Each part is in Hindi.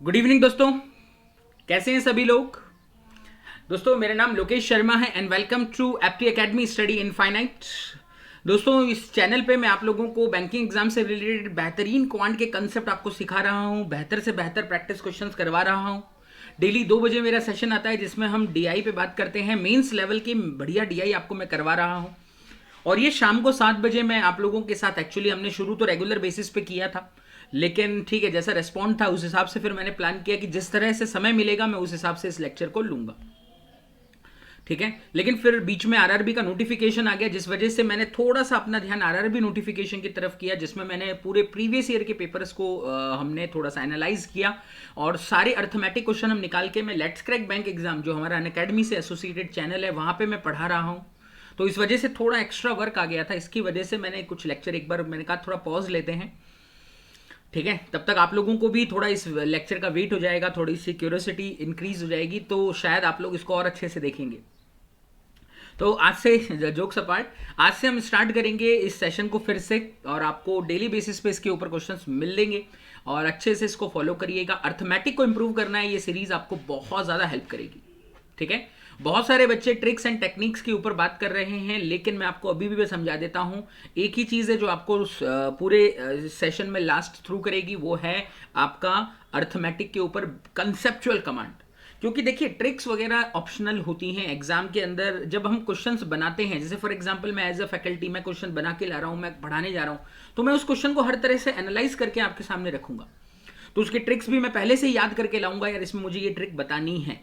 गुड इवनिंग दोस्तों, कैसे हैं सभी लोग। दोस्तों मेरा नाम लोकेश शर्मा है and welcome to Apti Academy Study Infinite. दोस्तों इस चैनल पे मैं आप लोगों को बैंकिंग एग्जाम से रिलेटेड बेहतरीन क्वांट के कंसेप्ट आपको सिखा रहा हूँ, बेहतर से बेहतर प्रैक्टिस क्वेश्चंस करवा रहा हूँ। डेली 2 बजे मेरा सेशन आता है जिसमें हम डीआई पे बात करते हैं। मेंस लेवल की बढ़िया डीआई आपको मैं करवा रहा हूँ और ये शाम को 7 बजे मैं आप लोगों के साथ, एक्चुअली हमने शुरू तो रेगुलर बेसिस पे किया था, लेकिन ठीक है जैसा रेस्पॉन्ड था उस हिसाब से फिर मैंने प्लान किया कि जिस तरह से समय मिलेगा मैं उस हिसाब से इस लेक्चर को लूंगा, ठीक है। लेकिन फिर बीच में आरआरबी का नोटिफिकेशन आ गया जिस वजह से मैंने थोड़ा सा अपना ध्यान आरआरबी नोटिफिकेशन की तरफ किया, जिसमें मैंने पूरे प्रीवियस ईयर के पेपर्स को हमने थोड़ा सा एनालाइज किया और सारे अर्थमेटिक क्वेश्चन हम निकाल के मैं लेट्स क्रैक बैंक एग्जाम जो हमारा अनअकैडमी से एसोसिएटेड चैनल है वहां पे मैं पढ़ा रहा हूँ। तो इस वजह से थोड़ा एक्स्ट्रा वर्क आ गया था, इसकी वजह से मैंने कुछ लेक्चर एक बार मैंने कहा थोड़ा पॉज लेते हैं, ठीक है। तब तक आप लोगों को भी थोड़ा इस लेक्चर का वेट हो जाएगा, थोड़ी सी क्यूरियोसिटी इंक्रीज हो जाएगी, तो शायद आप लोग इसको और अच्छे से देखेंगे। तो आज से जोक्स अपार्ट, आज से हम स्टार्ट करेंगे इस सेशन को फिर से और आपको डेली बेसिस पे इसके ऊपर क्वेश्चंस मिलेंगे और अच्छे से इसको फॉलो करिएगा। अर्थमेटिक को इंप्रूव करना है, ये सीरीज आपको बहुत ज़्यादा हेल्प करेगी, ठीक है। बहुत सारे बच्चे ट्रिक्स एंड टेक्निक्स के ऊपर बात कर रहे हैं, लेकिन मैं आपको अभी भी समझा देता हूं। एक ही चीज़ है जो आपको पूरे सेशन में लास्ट थ्रू करेगी, वो है आपका अर्थमेटिक के ऊपर कंसेप्चुअल कमांड। क्योंकि देखिए ट्रिक्स वगैरह ऑप्शनल होती हैं एग्जाम के अंदर। जब हम क्वेश्चंस बनाते हैं, जैसे फॉर एग्जांपल मैं एज अ फैकल्टी मैं क्वेश्चन बना के ला रहा हूं, मैं पढ़ाने जा रहा हूं, तो मैं उस क्वेश्चन को हर तरह से एनालाइज करके आपके सामने रखूंगा। तो उसके ट्रिक्स भी मैं पहले से ही याद करके लाऊंगा, यार इसमें मुझे ये ट्रिक बतानी है।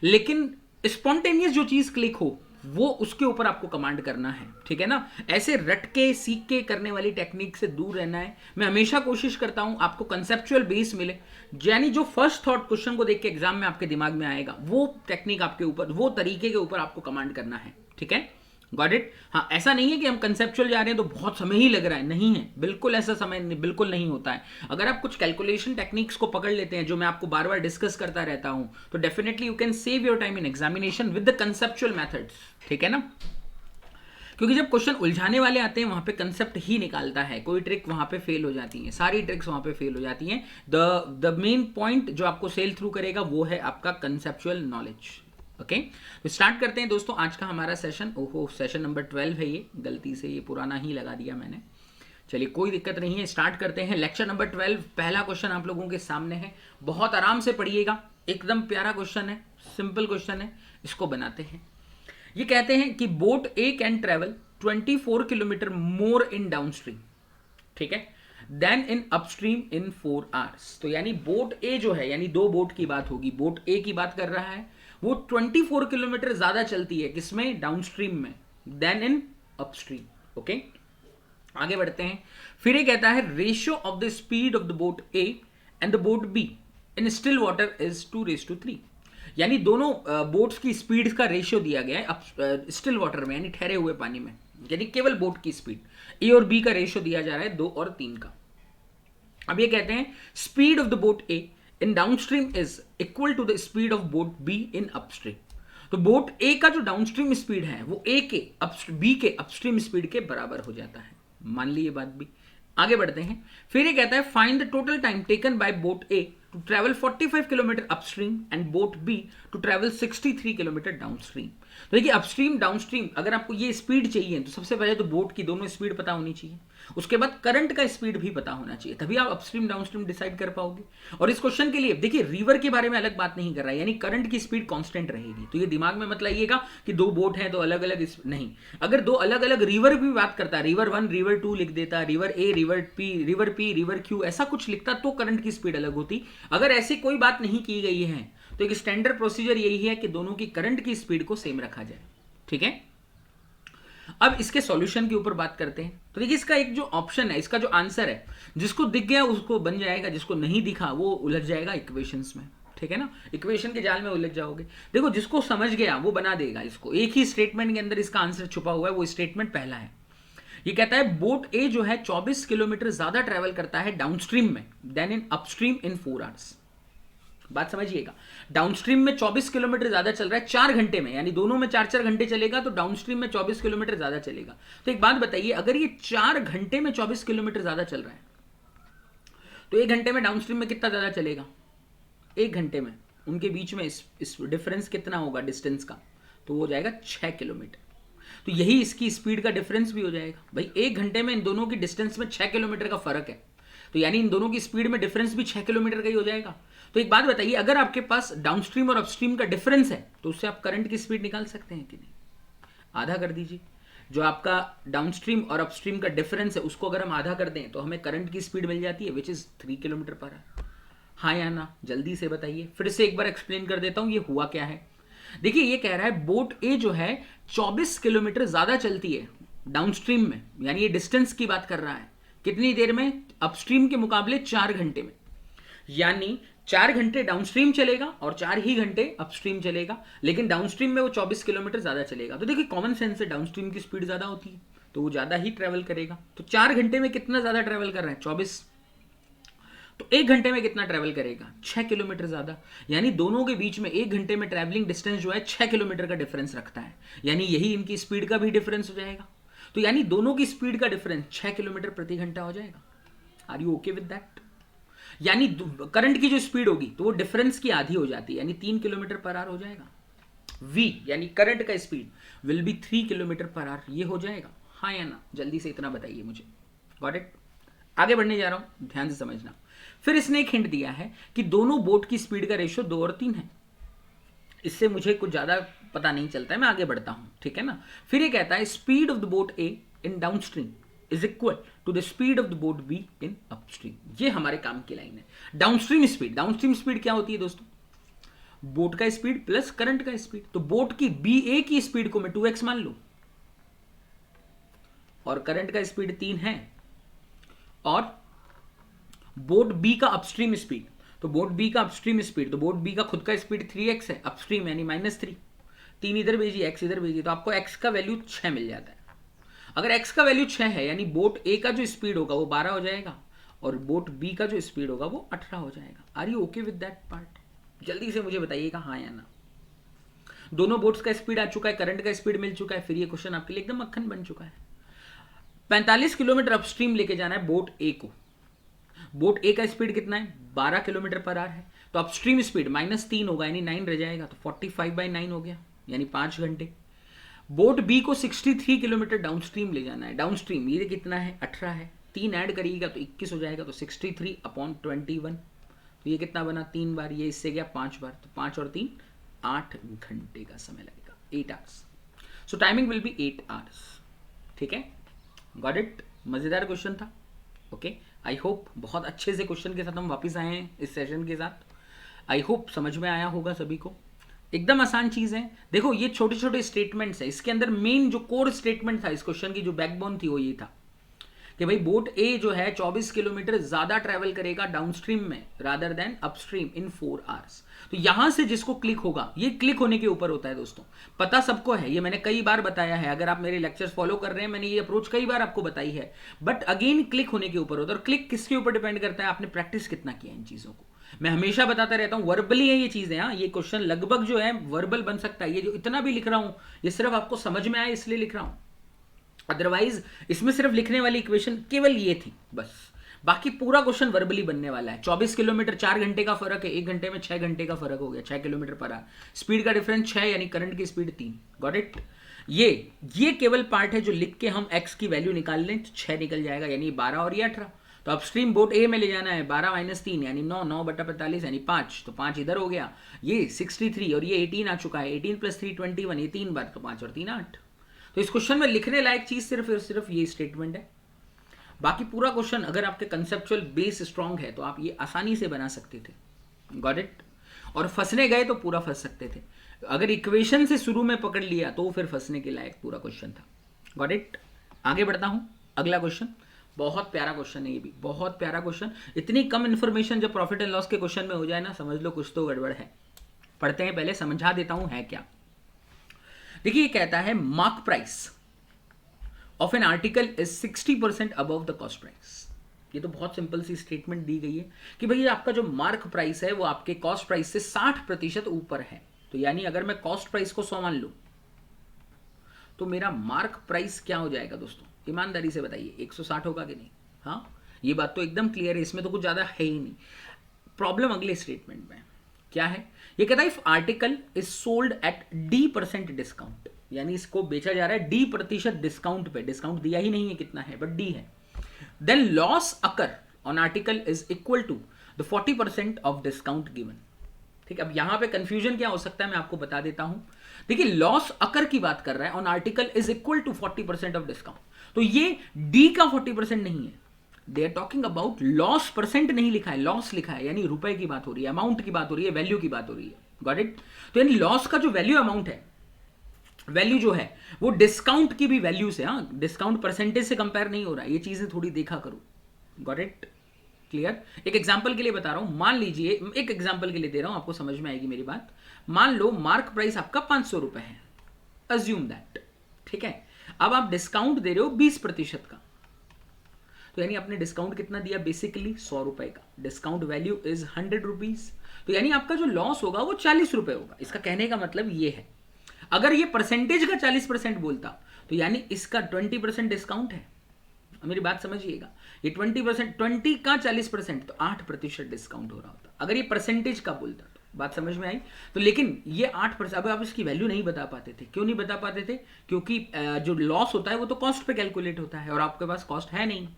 लेकिन स्पॉन्टेनियस जो चीज क्लिक हो वो उसके ऊपर आपको कमांड करना है, ठीक है ना। ऐसे रट के सीख के करने वाली टेक्निक से दूर रहना है। मैं हमेशा कोशिश करता हूं आपको कंसेप्चुअल बेस मिले, यानी जो फर्स्ट थॉट क्वेश्चन को देख के एग्जाम में आपके दिमाग में आएगा वो टेक्निक आपके ऊपर, वो तरीके के ऊपर आपको कमांड करना है, ठीक है। Got it. हाँ, ऐसा नहीं है कि हम कंसेप्चुअल जा रहे हैं तो बहुत समय ही लग रहा है, नहीं है, बिल्कुल ऐसा समय नहीं, बिल्कुल नहीं होता है। अगर आप कुछ कैलकुलेशन टेक्निक्स को पकड़ लेते हैं जो मैं आपको बार बार डिस्कस करता रहता हूं, तो definitely you can save your time in examination with the conceptual methods, ठीक है ना। क्योंकि जब क्वेश्चन उलझाने वाले आते हैं वहां पे कंसेप्ट ही निकालता है, कोई ट्रिक वहां पे फेल हो जाती है, सारी ट्रिक्स वहां पे फेल हो जाती हैं। द मेन पॉइंट जो आपको सेल थ्रू करेगा वो है आपका कंसेप्चुअल नॉलेज, ओके। तो स्टार्ट करते हैं दोस्तों आज का हमारा सेशन। ओहो, सेशन नंबर 12 है ये, गलती से ये पुराना ही लगा दिया मैंने। चलिए कोई दिक्कत नहीं है, स्टार्ट करते हैं लेक्चर नंबर 12। पहला क्वेश्चन आप लोगों के सामने है, बहुत आराम से पढ़िएगा, एकदम प्यारा क्वेश्चन है, सिंपल क्वेश्चन है, इसको बनाते हैं। ये कहते हैं कि boat A can travel 24 kilometre more in downstream, ठीक है, then in upstream in 4 hours. तो यानी बोट ए जो है, यानी 2 बोट की बात होगी, बोट ए की बात कर रहा है, वो 24 किलोमीटर ज्यादा चलती है किसमें, डाउनस्ट्रीम में, देन इन अपस्ट्रीम, ओके। आगे बढ़ते हैं। फिर ये कहता है ratio of the speed of the boat A and the boat B in still water is 2:3, यानी दोनों बोट्स की स्पीड का रेशियो दिया गया है स्टिल वाटर में, यानी ठहरे हुए पानी में, यानी केवल बोट की स्पीड। ए और बी का रेशियो दिया जा रहा है 2 और 3 का। अब ये कहते हैं speed of the boat A in downstream is equal to the speed of boat B in upstream. तो बोट ए का जो डाउनस्ट्रीम स्पीड है वो ए के बी के अपस्ट्रीम स्पीड के बराबर हो जाता है, मान ली ये बात भी। आगे बढ़ते हैं। फिर ये कहता है find the total time taken by boat A to travel 45 kilometre upstream and boat B to travel 63 kilometre downstream. तो देखिए अपस्ट्रीम डाउनस्ट्रीम, अगर आपको ये स्पीड चाहिए तो सबसे पहले तो बोट की दोनों स्पीड पता होनी चाहिए, उसके बाद करंट का स्पीड भी पता होना चाहिए, तभी आप अपस्ट्रीम डाउनस्ट्रीम डिसाइड कर पाओगे। और इस क्वेश्चन के लिए देखिए रिवर के बारे में अलग बात नहीं कर रहा है, यानी करंट की स्पीड कांस्टेंट रहेगी। तो ये दिमाग में मत लाइएगा कि 2 बोट हैं तो अलग अलग नहीं, अगर 2 अलग अलग रिवर भी बात करता है, रिवर 1 रिवर 2 लिख देता, river a river P river Q ऐसा कुछ लिखता, तो करंट की स्पीड अलग होती। अगर ऐसी कोई बात नहीं की गई है तो एक स्टैंडर्ड प्रोसीजर यही है कि दोनों की करंट की स्पीड को सेम रखा जाए, ठीक है। अब इसके सॉल्यूशन के ऊपर बात करते हैं। तो देखिए इसका एक जो ऑप्शन है, इसका जो आंसर है, जिसको दिख गया उसको बन जाएगा, जिसको नहीं दिखा वो उलझ जाएगा इक्वेशंस में, ठीक है ना, इक्वेशन के जाल में उलझ जाओगे। देखो जिसको समझ गया वो बना देगा इसको, एक ही स्टेटमेंट के अंदर इसका आंसर छुपा हुआ है, वो स्टेटमेंट पहला है। ये कहता है बोट ए जो है 24 किलोमीटर ज्यादा ट्रेवल करता है डाउनस्ट्रीम में then in upstream in 4 hours. बात समझिएगा, डाउनस्ट्रीम में 24 किलोमीटर ज्यादा चल रहा है 4 घंटे में, यानी दोनों में 4-4 घंटे चलेगा, तो डाउनस्ट्रीम में 24 किलोमीटर ज्यादा चलेगा। तो एक बात बताइए, अगर ये 4 घंटे में 24 किलोमीटर ज्यादा चल रहा है तो 1 घंटे में डाउनस्ट्रीम में कितना ज्यादा चलेगा, 1 घंटे में उनके बीच में इस डिफरेंस कितना होगा डिस्टेंस का, तो वो हो जाएगा 6 किलोमीटर। तो यही इसकी स्पीड का डिफरेंस भी हो जाएगा। भाई 1 घंटे में इन दोनों की डिस्टेंस में 6 किलोमीटर का फर्क है, तो यानी इन दोनों की स्पीड में डिफरेंस भी 6 किलोमीटर का ही हो जाएगा। तो एक बात बताइए, अगर आपके पास डाउनस्ट्रीम और अपस्ट्रीम का डिफरेंस है तो उससे आप करंट की स्पीड निकाल सकते हैं कि नहीं? आधा कर दीजिए। जो आपका डाउनस्ट्रीम और अपस्ट्रीम का डिफरेंस है उसको अगर हम आधा कर दें तो हमें करंट की स्पीड मिल जाती है, which is 3 kilometre per hour. हाँ या ना, जल्दी से बताइए। फिर से एक बार एक्सप्लेन कर देता हूं ये हुआ क्या है। देखिए ये कह रहा है बोट ए जो है 24 किलोमीटर ज्यादा चलती है डाउनस्ट्रीम में, यानी ये डिस्टेंस की बात कर रहा है। कितनी देर में? अपस्ट्रीम के मुकाबले 4 घंटे में। यानी 4 घंटे डाउनस्ट्रीम चलेगा और 4 ही घंटे अपस्ट्रीम चलेगा, लेकिन डाउनस्ट्रीम में वो 24 किलोमीटर ज्यादा चलेगा। तो देखिए कॉमन सेंस से डाउनस्ट्रीम की स्पीड ज्यादा होती है तो वो ज्यादा ही ट्रेवल करेगा। तो 4 घंटे में कितना ज्यादा ट्रेवल कर रहा है? 24। तो 1 घंटे में कितना ट्रेवल करेगा? 6 किलोमीटर ज्यादा। यानी दोनों के बीच में 1 घंटे में ट्रेवलिंग डिस्टेंस जो है 6 किलोमीटर का डिफरेंस रखता है, यानी यही इनकी स्पीड का भी डिफरेंस हो जाएगा। तो यानी दोनों की स्पीड का डिफरेंस 6 किलोमीटर प्रति घंटा हो जाएगा। Are you okay with that? यानी करंट की जो स्पीड होगी तो वो डिफरेंस की आधी हो जाती है, यानी 3 किलोमीटर पर आवर हो जाएगा। v यानी करंट का speed will be 3 kilometre per hour. ये हो जाएगा, हाँ या ना? जल्दी से इतना बताइए मुझे। Got it? आगे बढ़ने जा रहा हूं, ध्यान से समझना। फिर इसने एक हिंट दिया है कि दोनों बोट की स्पीड का रेशियो 2 और 3 है। इससे मुझे कुछ ज्यादा पता नहीं चलता है, मैं आगे बढ़ता हूं, ठीक है ना। फिर ये कहता है speed of the boat A in downstream is equal to the speed of the boat B in upstream. ये हमारे काम की लाइन है। डाउनस्ट्रीम स्पीड क्या होती है दोस्तों? बोट का स्पीड प्लस करंट का स्पीड। तो बोट की बी ए की स्पीड को मैं 2x मान लूं और करंट का स्पीड 3 है, और बोट बी का अपस्ट्रीम स्पीड, तो बोट बी का अपस्ट्रीम स्पीड, तो बोट बी का खुद का स्पीड 3x है, अपस्ट्रीम यानी -3। 3 इधर भेजिए, x इधर भेजिए, तो आपको x का वैल्यू 6 मिल जाता है। अगर x का वैल्यू 6 है यानी बोट ए का जो स्पीड होगा वो 12 हो जाएगा और बोट बी का जो स्पीड होगा वो 18 हो जाएगा। Are you okay with that part? जल्दी से मुझे बताइएगा हाँ या ना। दोनों बोट्स का स्पीड आ चुका है, करंट का स्पीड मिल चुका है, फिर ये क्वेश्चन आपके लिए एकदम मक्खन बन चुका है। 45 किलोमीटर अपस्ट्रीम लेके जाना है बोट ए को। बोट ए का स्पीड कितना है? 12 किलोमीटर पर आवर है, तो अपस्ट्रीम स्पीड -3 होगा यानी 9 रह जाएगा, तो 45/9 हो गया यानी 5 घंटे। बोट बी को 63 किलोमीटर डाउनस्ट्रीम ले जाना है। डाउनस्ट्रीम ये कितना है? 18 है, 3 ऐड करिएगा तो 21 हो जाएगा, तो 63/21। तो ये कितना बना? 3 बार, ये इससे गया 5 बार, तो 5 और 3 8 घंटे का समय लगेगा, 8 hours. So timing will be 8 hours. ठीक है, गॉट इट? मजेदार क्वेश्चन था। ओके, आई होप बहुत अच्छे से क्वेश्चन के साथ हम वापस आए हैं इस सेशन के साथ। आई होप समझ में आया होगा सभी को। एकदम आसान चीज है। देखो ये छोटे छोटे स्टेटमेंट्स है, इसके अंदर मेन जो कोर स्टेटमेंट था इस क्वेश्चन की, जो बैकबोन थी वो ये था कि भाई बोट ए जो है 24 किलोमीटर ज्यादा ट्रेवल करेगा डाउनस्ट्रीम में rather than upstream in 4 hours. तो यहां से जिसको क्लिक होगा, ये क्लिक होने के ऊपर होता है दोस्तों, पता सबको है, ये मैंने कई बार बताया है। अगर आप मेरे लेक्चर्स फॉलो कर रहे हैं, मैंने ये अप्रोच कई बार आपको बताई है, बट अगेन क्लिक होने के ऊपर होता है। और क्लिक किसके ऊपर डिपेंड करता है? आपने प्रैक्टिस कितना किया इन चीजों को। मैं हमेशा बताता रहता हूं वर्बली है ये चीजें। हाँ, ये क्वेश्चन लगभग जो है वर्बल बन सकता है। ये जो इतना भी लिख रहा हूं ये सिर्फ आपको समझ में आए इसलिए लिख रहा हूं, अदरवाइज इसमें सिर्फ लिखने वाली इक्वेशन केवल ये थी बस। बाकी पूरा क्वेश्चन वर्बली बनने वाला है। 24 किलोमीटर 4 घंटे का फर्क है, 1 घंटे में 6 घंटे का फर्क हो गया, 6 किलोमीटर पर आवर। स्पीड का डिफरेंस 6 यानी करंट की स्पीड 3। Got it? ये केवल पार्ट है जो लिख के हम x की वैल्यू निकाल लें तो 6 निकल जाएगा, यानी 12 और ये 18। तो अपस्ट्रीम बोट ए में ले जाना है 12 - 3 यानी 9, 9/45 यानी 5, तो 5 इधर हो गया। ये 63 और ये 18 आ चुका है, 18 + 3 21, ये 3 बार, तो 5 और 3 8। तो इस क्वेश्चन में लिखने लायक चीज सिर्फ और सिर्फ ये स्टेटमेंट है। बाकी पूरा क्वेश्चन अगर आपके कंसेप्चुअल बेस स्ट्रांग है तो आप ये आसानी से बना सकते थे। Got it? और फंसने गए तो पूरा फंस सकते थे। अगर इक्वेशन से शुरू में पकड़ लिया तो फिर फंसने के लायक पूरा क्वेश्चन था। Got it? आगे बढ़ता हूं, अगला क्वेश्चन बहुत प्यारा क्वेश्चन है, ये भी बहुत प्यारा क्वेश्चन। इतनी कम इंफॉर्मेशन जब प्रॉफिट एंड लॉस के क्वेश्चन में हो जाए ना, समझ लो कुछ तो गड़बड़ है। पढ़ते हैं, पहले समझा देता हूं है क्या। देखिए, ये कहता है mark price of an article is 60% above the cost price. ये तो बहुत सिंपल सी स्टेटमेंट दी गई है कि भाई आपका जो मार्क प्राइस है वो आपके कॉस्ट प्राइस से 60% ऊपर है। तो यानी अगर मैं कॉस्ट प्राइस को 100 मान लूं तो मेरा मार्क प्राइस क्या हो जाएगा दोस्तों? ईमानदारी से बताइए, 160 होगा कि नहीं? हाँ, ये बात तो एकदम क्लियर है, इसमें तो कुछ ज्यादा है ही नहीं। प्रॉब्लम अगले स्टेटमेंट में। क्या है? ये कहता है if article is sold at D% discount, यानी इसको बेचा जा रहा है D% डिस्काउंट पे, डिस्काउंट दिया ही नहीं है कितना है बट D है, then loss occur on article is equal to the 40% of discount given. ठीक है, अब यहां पे कंफ्यूजन क्या हो सकता है मैं आपको बता देता हूं। देखिए लॉस अकर की बात कर रहा है on article is equal to 40% of discount, तो ये डी का 40% नहीं है, they are talking about loss, percent नहीं लिखा है, लॉस लिखा है, यानी रुपए की बात हो रही है, अमाउंट की बात हो रही है, वैल्यू की बात हो रही है। Got it? तो यानी लॉस का जो वैल्यू अमाउंट है, वैल्यू जो है वो डिस्काउंट की भी वैल्यू से, हाँ डिस्काउंट परसेंटेज से कंपेयर नहीं हो रहा है, ये चीजें थोड़ी देखा करो। Got it? क्लियर? एक एग्जांपल के लिए बता रहा हूं, मान लीजिए, एक एग्जांपल के लिए दे रहा हूं, आपको समझ में आएगी मेरी बात। मान लो मार्क प्राइस आपका 500 रुपए है, अज्यूम दैट, ठीक है। अब आप डिस्काउंट दे रहे हो 20% का, तो यानी आपने डिस्काउंट कितना दिया, बेसिकली 100 रुपए का, डिस्काउंट वैल्यू इज 100 रुपीज, तो यानी आपका जो लॉस होगा वो 40 रुपए होगा। इसका कहने का मतलब ये है, अगर ये परसेंटेज का 40% बोलता तो यानी इसका 20% डिस्काउंट है। मेरी बात समझिएगा, ये 20%, 20 का 40% तो 8% डिस्काउंट हो रहा होता अगर ये परसेंटेज का बोलता। तो बात समझ में आई? तो लेकिन ये 8%, अब आप इसकी वैल्यू नहीं बता पाते थे। क्यों नहीं बता पाते थे? क्योंकि जो लॉस होता है वो तो कॉस्ट पे कैलकुलेट होता है और आपके पास कॉस्ट है नहीं।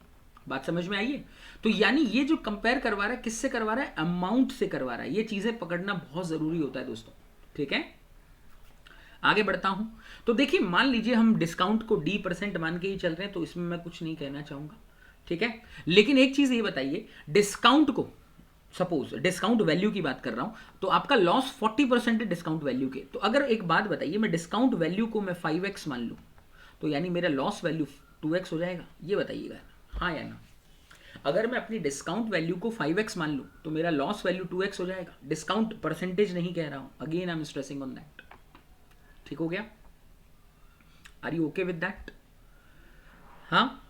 बात समझ में आई है? तो यानी ये जो कंपेयर करवा रहा है, किससे करवा रहा है? अमाउंट से करवा रहा है। ये चीजें पकड़ना बहुत जरूरी होता है दोस्तों, ठीक है। आगे बढ़ता हूं, तो देखिए मान लीजिए हम डिस्काउंट को D% मान के ही चल रहे हैं, तो इसमें मैं कुछ नहीं कहना चाहूंगा, ठीक है। लेकिन एक चीज ये बताइए, डिस्काउंट को, सपोज डिस्काउंट वैल्यू की बात कर रहा हूं, तो आपका लॉस 40% है डिस्काउंट वैल्यू के। तो अगर एक बात बताइए, मैं डिस्काउंट वैल्यू को मैं 5x मान लूं, तो यानी मेरा लॉस वैल्यू 2x हो जाएगा? ये बताइएगा हाँ या ना। अगर मैं अपनी डिस्काउंट वैल्यू को 5x मान लूं, तो मेरा लॉस वैल्यू 2x हो जाएगा। डिस्काउंट परसेंटेज नहीं कह रहा हूं, again I am stressing on that. ठीक हो गया? Are you okay with that? हाँ,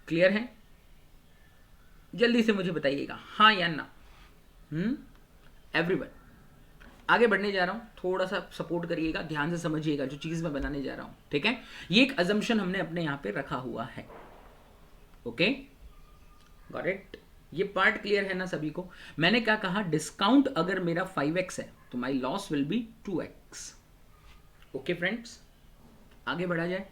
क्लियर है? जल्दी से मुझे बताइएगा हाँ या ना। एवरीवन, आगे बढ़ने जा रहा हूं, थोड़ा सा सपोर्ट करिएगा, ध्यान से समझिएगा जो चीज मैं बनाने जा रहा हूं, ठीक है। ये एक अजम्पशन हमने अपने यहां पे रखा हुआ है, ओके, गॉट इट? ये पार्ट क्लियर है ना सभी को? मैंने क्या कहा, डिस्काउंट अगर मेरा 5x है तो my loss will be 2x। Okay friends, आगे बढ़ा जाए।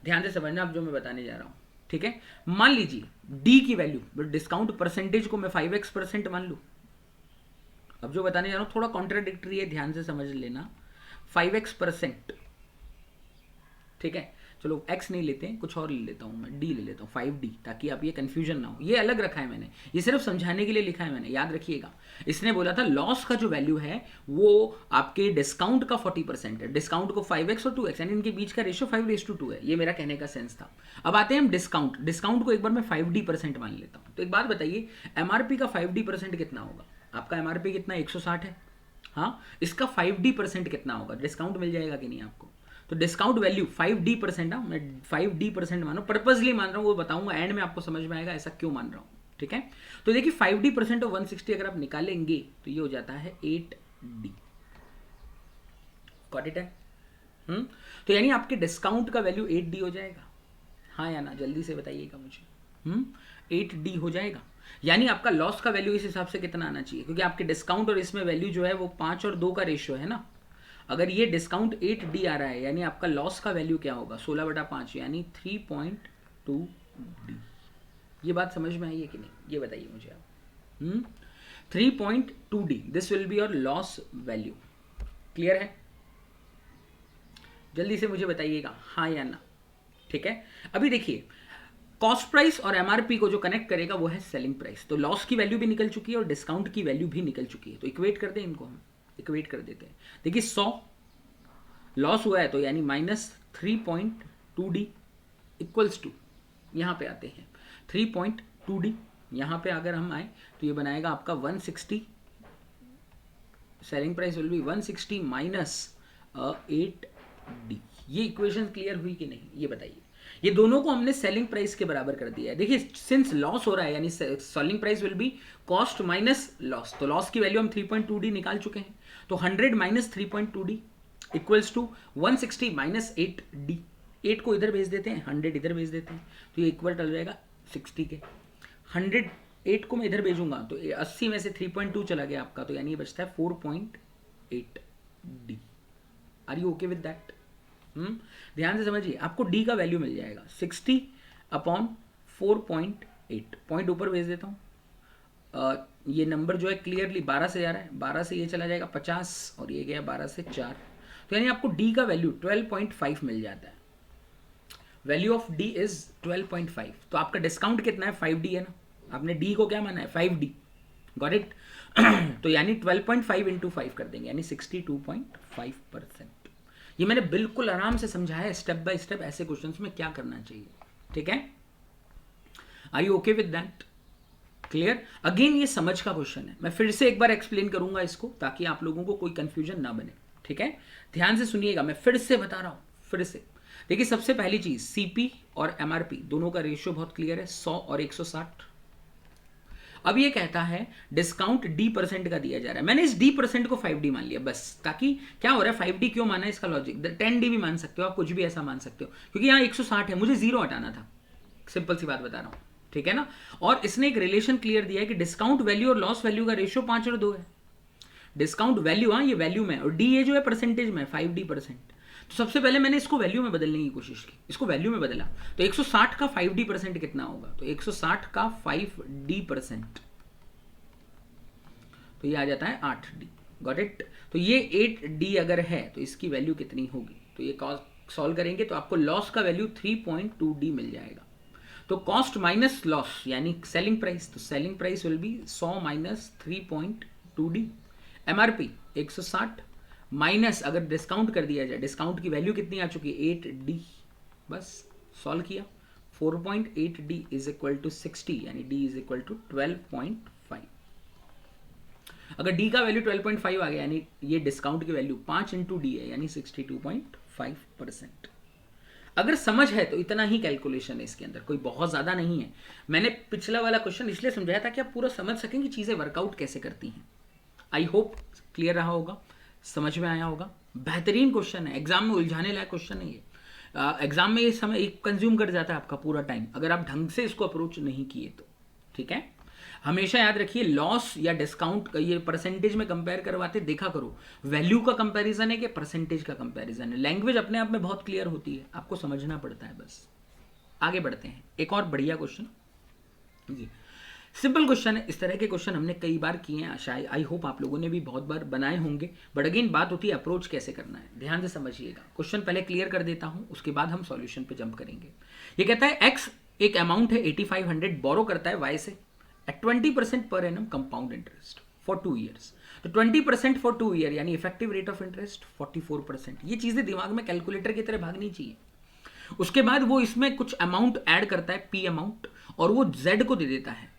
ध्यान से समझना अब जो मैं बताने जा रहा हूं, ठीक है। मान लीजिए डी की वैल्यू, डिस्काउंट परसेंटेज को मैं 5x% मान लूं। अब जो बताने जा रहा हूं थोड़ा कॉन्ट्राडिक्टरी है, ध्यान से समझ लेना। 5x%, ठीक है। चलो x नहीं लेते हैं, कुछ और ले लेता हूं मैं, d ले लेता हूं, 5d, ताकि आप ये कंफ्यूजन ना हो। ये अलग रखा है मैंने, ये सिर्फ समझाने के लिए लिखा है मैंने, याद रखिएगा। इसने बोला था लॉस का जो वैल्यू है वो आपके डिस्काउंट का 40% है, डिस्काउंट को 5x और 2x, यानी इनके बीच का रेशियो 5:2 है। ये मेरा कहने का सेंस था। अब आते हैं हम डिस्काउंट को एक बार मैं 5d% मान लेता हूँ। तो एक बात बताइए, MRP का 5d% कितना होगा? आपका MRP कितना, 160 है, हाँ, इसका 5d% कितना होगा? डिस्काउंट मिल जाएगा कि नहीं आपको? तो डिस्काउंट वैल्यू 5d%, मैं 5d% मानो, पर्पसली मान रहा हूं, वो बताऊंगा एंड में, आपको समझ में आएगा ऐसा क्यों मान रहा हूं, ठीक है। तो देखिए 5d% ऑफ 160 अगर आप निकालेंगे तो ये हो जाता है 8d। गॉट इट है? तो यानी आपके डिस्काउंट का वैल्यू 8d हो जाएगा, हाँ या ना? जल्दी से बताइएगा मुझे। 8d हो जाएगा, यानी आपका लॉस का वैल्यू इस हिसाब से कितना आना चाहिए, क्योंकि आपके डिस्काउंट और इसमें वैल्यू जो है वो 5 और 2 का रेशियो है ना। अगर ये डिस्काउंट 8d आ रहा है, यानी आपका लॉस का वैल्यू क्या होगा? 16/5, यानी 3.2d। ये बात समझ में आई है कि नहीं, ये बताइए मुझे आप। 3.2d, this will be your loss value. Clear है? जल्दी से मुझे बताइएगा हाँ या ना, ठीक है। अभी देखिए, कॉस्ट प्राइस और MRP को जो कनेक्ट करेगा वो है सेलिंग प्राइस। तो लॉस की वैल्यू भी निकल चुकी है और डिस्काउंट की वैल्यू भी निकल चुकी है, तो इक्वेट कर दें इनको, हम इक्वेट कर देते हैं। देखिए 100 लॉस हुआ है, तो यानी -3.2d इक्वल्स टू, यहां पे आते हैं 3.2d, यहां पे अगर हम आए तो ये बनाएगा आपका 160, selling price will be 160 -8d। ये इक्वेशन क्लियर हुई कि नहीं, ये बताइए। ये दोनों को हमने सेलिंग प्राइस के बराबर कर दिया है। देखिए सिंस लॉस हो रहा है, यानी selling price will be cost minus loss, तो लॉस की वैल्यू हम 3.2d निकाल चुके हैं। तो 100 - 3.2d इक्वल्स टू 160 - 8d। 8 को इधर भेज देते हैं, 100 इधर भेज देते हैं, तो ये इक्वल टल जाएगा 60 के। 100 8 को मैं इधर भेजूंगा तो 80 में से 3.2 चला गया आपका, तो यानी ये बचता है 4.8 D. Are you okay with that? ध्यान से समझिए, आपको डी का वैल्यू मिल जाएगा 60 अपॉन 4.8, पॉइंट ऊपर भेज देता हूँ। ये नंबर जो है क्लियरली 12 से जा रहा है, 12 से ये चला जाएगा 50 और ये गया 12 से 4, तो यानी आपको डी का वैल्यू 12.5 मिल जाता है। Value of D is 12.5। तो आपका डिस्काउंट कितना है? 5D है ना, आपने डी को क्या माना है? 5D। Got it? तो यानी 12.5 इंटू 5 कर देंगे, यानी 62.5%। ये मैंने बिल्कुल आराम से समझाया स्टेप बाय स्टेप, ऐसे क्वेश्चंस में क्या करना चाहिए। ठीक है, are you okay with that? Clear? Again ये समझ का क्वेश्चन है, मैं फिर से एक बार एक्सप्लेन करूंगा इसको ताकि आप लोगों को कोई कंफ्यूजन ना बने। ठीक है, ध्यान से सुनिएगा, मैं फिर से बता रहा हूं, फिर से देखिए। सबसे पहली चीज, सीपी और एमआरपी दोनों का रेशियो बहुत क्लियर है, 100 और 160। अब ये कहता है डिस्काउंट D% का दिया जा रहा है, मैंने इस D% को 5D मान लिया बस, ताकि क्या हो रहा है 5D क्यों माना है, इसका लॉजिक 10D भी मान सकते हो आप, कुछ भी ऐसा मान सकते हो, क्योंकि यहाँ 160 है, मुझे 0 हटाना था, सिंपल सी बात बता रहा हूँ। ठीक है ना? और इसने एक रिलेशन क्लियर दिया है कि डिस्काउंट वैल्यू और लॉस वैल्यू का रेशियो 5 और 2 है। डिस्काउंट वैल्यू, हाँ ये वैल्यू में, और डी ये जो है परसेंटेज में, 5D%। तो सबसे पहले मैंने इसको वैल्यू में बदलने की कोशिश की, इसको वैल्यू में बदला, तो 160 का 5D% कितना होगा? तो 160 का 5D%, तो ये आ जाता है 8D। Got it? तो ये 8D अगर है तो इसकी वैल्यू कितनी होगी? तो ये सॉल्व करेंगे तो आपको लॉस का वैल्यू 3.2D मिल जाएगा। तो कॉस्ट माइनस लॉस यानी सेलिंग प्राइस, तो selling price will be 100 minus 3.2D। MRP 160 minus, अगर डिस्काउंट कर दिया जाए, डिस्काउंट की वैल्यू कितनी आ चुकी है? 8D। बस सॉल्व किया, 4.8D इज इक्वल टू 60, यानी D इज इक्वल टू 12.5। अगर D का वैल्यू 12.5 आ गया, यानी ये डिस्काउंट की वैल्यू 5 इंटू D है, यानी 62.5%। अगर समझ है तो इतना ही कैलकुलेशन है इसके अंदर, कोई बहुत ज़्यादा नहीं है। मैंने पिछला वाला क्वेश्चन इसलिए समझाया था कि आप पूरा समझ सकें कि चीज़ें वर्कआउट कैसे करती हैं। आई होप क्लियर रहा होगा, समझ में आया होगा। बेहतरीन क्वेश्चन है, एग्जाम में उलझाने लायक क्वेश्चन है ये। एग्जाम में ये समय एक कंज्यूम कर जाता है आपका पूरा टाइम, अगर आप ढंग से इसको अप्रोच नहीं किए तो। ठीक है, हमेशा याद रखिए, लॉस या डिस्काउंट का ये परसेंटेज में कंपेयर करवाते देखा करो, वैल्यू का कंपैरिजन है कि परसेंटेज का कंपैरिजन है। लैंग्वेज अपने आप में बहुत क्लियर होती है, आपको समझना पड़ता है बस। आगे बढ़ते हैं, एक और बढ़िया क्वेश्चन, ये सिंपल क्वेश्चन है। इस तरह के क्वेश्चन हमने कई बार किए हैं, शायद आई होप आप लोगों ने भी बहुत बार बनाए होंगे, बट अगेन बात होती है अप्रोच कैसे करना है। ध्यान से समझिएगा, क्वेश्चन पहले क्लियर कर देता हूं, उसके बाद हम सॉल्यूशन पे जंप करेंगे। ये कहता है एक्स एक अमाउंट है 8500 बोरो करता है वाई से at 20% per annum compound interest for 2 years। तो 20% for 2 year यानी इफेक्टिव रेट ऑफ इंटरेस्ट 44%। ये चीजें दिमाग में कैलकुलेटर की तरह भागनी चाहिए। उसके बाद वो इसमें कुछ अमाउंट ऐड करता है, पी अमाउंट, और वो जेड को दे देता है।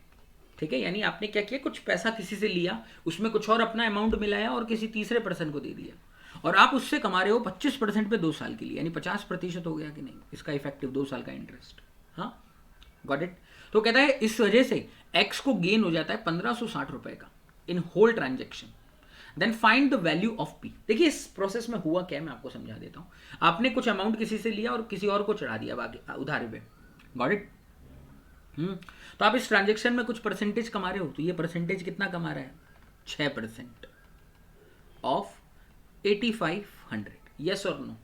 ठीक है, यानी आपने क्या किया, कुछ पैसा किसी से लिया, उसमें कुछ और अपना अमाउंट मिलाया और किसी तीसरे पर्सन को दे दिया, और आप उससे कमा रहे हो 25% पे 2 साल के लिए, यानी 50% हो गया कि नहीं इसका इफेक्टिव 2 साल का इंटरेस्ट। हाँ, गॉट इट? तो कहता है इस वजह से एक्स को गेन हो जाता है 1560 रुपए का in whole transaction. Then find the value of P. देखिए इस प्रोसेस में हुआ क्या, मैं आपको समझा देता हूं। आपने कुछ अमाउंट किसी से लिया और किसी और को चढ़ा दिया बाकी उधार पे। Got it? तो आप इस ट्रांजेक्शन में कुछ परसेंटेज कमा रहे हो, तो ये परसेंटेज कितना कमा रहा है? 6% ऑफ 8500। यस और नो?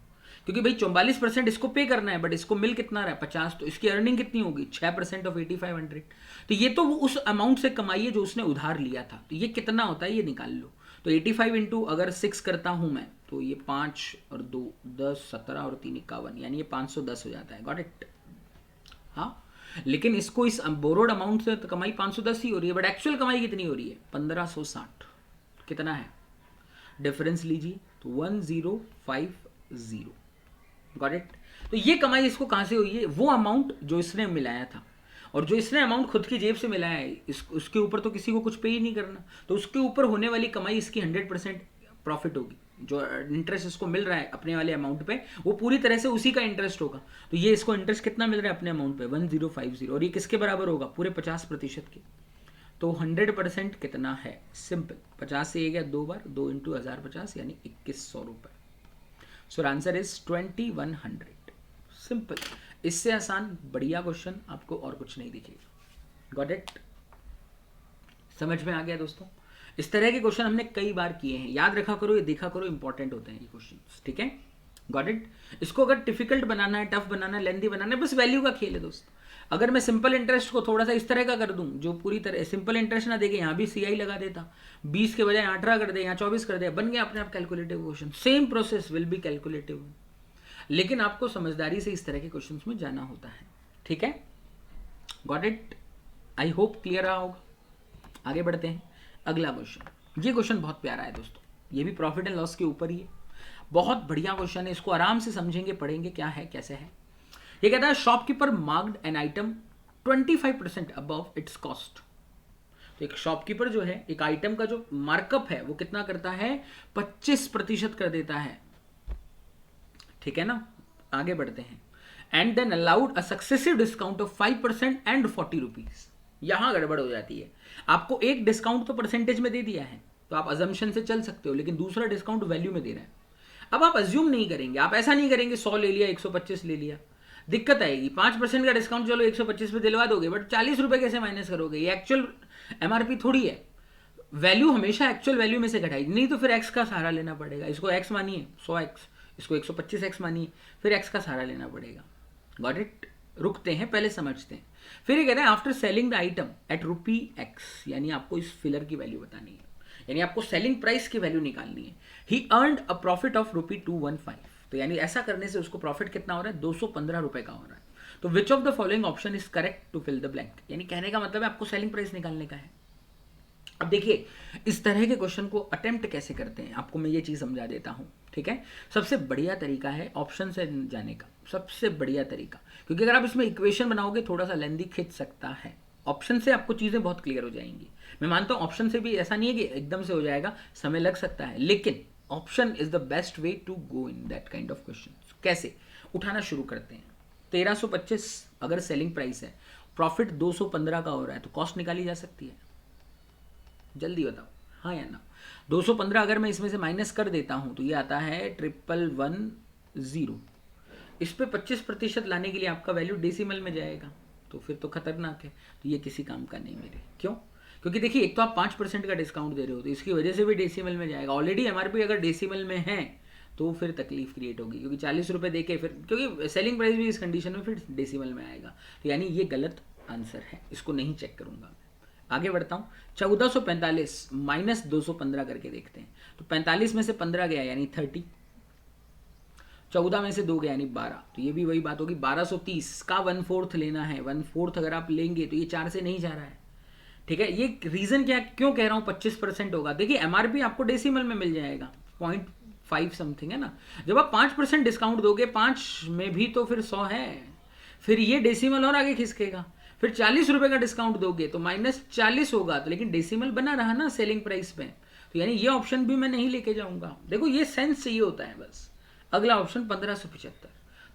क्योंकि भाई 44% इसको पे करना है, बट इसको मिल कितना रहा है? 50। तो इसकी अर्निंग कितनी होगी? 6% ऑफ 8500। तो ये तो वो उस अमाउंट से कमाई है जो उसने उधार लिया था। तो ये कितना होता है ये निकाल लो। तो 85 इंटू अगर 6 करता हूं मैं, तो ये 5 और 2 10, 17 और 3 51, यानी ये 510 हो जाता है। Got it? हाँ, लेकिन इसको इस बोरोड अमाउंट से तो कमाई 510 ही हो रही है, बट एक्चुअल कमाई कितनी हो रही है? 1560। कितना है डिफरेंस? लीजिए, तो 1050। Got it? तो ये कमाई इसको कहां से हुई है? वो अमाउंट जो इसने मिलाया था, और जो इसने अमाउंट खुद की जेब से मिलाया है, उसके ऊपर तो किसी को कुछ पे ही नहीं करना, तो उसके ऊपर होने वाली कमाई इसकी 100% प्रॉफिट होगी। जो इंटरेस्ट इसको मिल रहा है अपने वाले अमाउंट पे, वो पूरी तरह से उसी का इंटरेस्ट होगा। तो ये इसको इंटरेस्ट कितना मिल रहा है अपने अमाउंट पे? 1050। और ये किसके बराबर होगा? पूरे 50% के। तो 100% कितना है? सिंपल, 50 से ये गया 2 बार, 2 इंटू 1050 यानी 2100 रुपए। सो आंसर इज 2100। सिंपल, इससे आसान बढ़िया क्वेश्चन आपको और कुछ नहीं दिखेगा। Got it? समझ में आ गया दोस्तों? इस तरह के क्वेश्चन हमने कई बार किए हैं, याद रखा करो, ये देखा करो, इंपॉर्टेंट होते हैं ये क्वेश्चन, ठीक है? Got it? इसको अगर डिफिकल्ट बनाना है, टफ बनाना है, लेंथी बनाना है, बस वैल्यू का खेल है दोस्तों। अगर मैं सिंपल इंटरेस्ट को थोड़ा सा इस तरह का कर दूं, जो पूरी तरह सिंपल इंटरेस्ट ना देके यहाँ भी CI लगा देता, 20 के बजाय 18 कर दे, यहाँ 24 कर दे, बन गया अपने आप calculative question. Same process will be calculative, लेकिन आपको समझदारी से इस तरह के क्वेश्चन में जाना होता है, ठीक है? Got it? I hope clear रहा होगा। आगे बढ़ते हैं, अगला क्वेश्चन। ये क्वेश्चन बहुत प्यारा है दोस्तों, ये भी प्रॉफिट एंड लॉस के ऊपर ही है, बहुत बढ़िया क्वेश्चन है, इसको आराम से समझेंगे, पढ़ेंगे क्या है कैसे है। ये कहता है shopkeeper marked an item 25% above it's cost. तो एक शॉपकीपर जो है, एक आइटम का जो मार्कअप है वो कितना करता है, 25% कर देता है, ठीक है ना? आगे बढ़ते हैं। And then allowed a successive discount of 5% and 40 rupees. यहां गड़बड़ हो जाती है, आपको एक डिस्काउंट तो परसेंटेज में दे दिया है, तो आप अजम्पशन से चल सकते हो, लेकिन दूसरा डिस्काउंट वैल्यू में दे रहा है। अब आप अज्यूम नहीं करेंगे, आप ऐसा नहीं करेंगे 100 ले लिया 125 ले लिया, दिक्कत आएगी। 5% का डिस्काउंट चलो 125 पे दिलवा दोगे, बट 40 रुपए कैसे माइनस करोगे? ये एक्चुअल MRP थोड़ी है, वैल्यू हमेशा एक्चुअल वैल्यू में से घटाई, नहीं तो फिर एक्स का सहारा लेना पड़ेगा। इसको एक्स मानिए 100x, इसको 125x मानिए, फिर एक्स का सहारा लेना पड़ेगा। Got it? रुकते हैं, पहले समझते हैं। फिर ये कहते हैं after selling the item at ₹X, यानी आपको इस फिलर की वैल्यू बतानी है, यानी आपको सेलिंग प्राइस की वैल्यू निकालनी है। He earned a profit of ₹215, तो यानी ऐसा करने से उसको प्रॉफिट कितना हो रहा है, 215 रुपए का हो रहा है। तो which of the following option is correct to fill the blank, यानी कहने का मतलब है आपको सेलिंग प्राइस निकालने का है। अब देखिए इस तरह के क्वेश्चन को अटेम्प्ट कैसे करते हैं, आपको मैं ये चीज समझा देता हूं, ठीक है? सबसे बढ़िया तरीका है ऑप्शन से जाने का, सबसे बढ़िया तरीका, क्योंकि अगर आप इसमें इक्वेशन बनाओगे थोड़ा सा लेंदी खिंच सकता है। ऑप्शन से आपको चीजें बहुत क्लियर हो जाएंगी। मैं मानता हूं ऑप्शन से भी ऐसा नहीं है कि एकदम से हो जाएगा, समय लग सकता है, लेकिन option is the best way to go in that kind of question. कैसे उठाना शुरू करते हैं? 1325 अगर सेलिंग प्राइस है, प्रॉफिट 215 का हो रहा है, तो कॉस्ट निकाली जा सकती है? जल्दी बताओ, हाँ या ना? 215 अगर मैं इसमें से माइनस कर देता हूं तो ये आता है 1110। इस पे 25% लाने के लिए आपका वैल्यू डेसिमल में जाएगा, तो फिर तो खतरनाक है, तो ये किसी काम का नहीं मेरे। क्यों? क्योंकि देखिए एक तो आप 5% का डिस्काउंट दे रहे हो, तो इसकी वजह से भी डेसिमल में जाएगा। ऑलरेडी MRP अगर डेसिमल में है तो फिर तकलीफ क्रिएट होगी, क्योंकि 40 रुपए दे के फिर, क्योंकि सेलिंग प्राइस भी इस कंडीशन में फिर डेसिमल में आएगा, तो यानी ये गलत आंसर है, इसको नहीं चेक करूंगा। आगे बढ़ता हूँ, 1445 माइनस 215 करके देखते हैं। तो 45 में से 15 गया यानी 30, 14 में से 2 गया यानी 12, तो ये भी वही बात होगी। 1230 का 1/4 लेना है, 1/4 अगर आप लेंगे तो ये 4 से नहीं जा रहा है, ठीक है? ये रीजन क्या, क्यों कह रहा हूँ 25% होगा? देखिए MRP आपको डेसिमल में मिल जाएगा, 0.5 समथिंग है ना। जब आप 5% डिस्काउंट दोगे, 5 में भी तो फिर 100 है, फिर ये डेसिमल और आगे खिसकेगा। फिर 40 रुपए का डिस्काउंट दोगे तो -40 होगा, तो लेकिन डेसिमल बना रहा ना सेलिंग प्राइस में, तो यानी ये ऑप्शन भी मैं नहीं लेके जाऊंगा। देखो ये सेंस चाहिए होता है बस। अगला ऑप्शन 1575,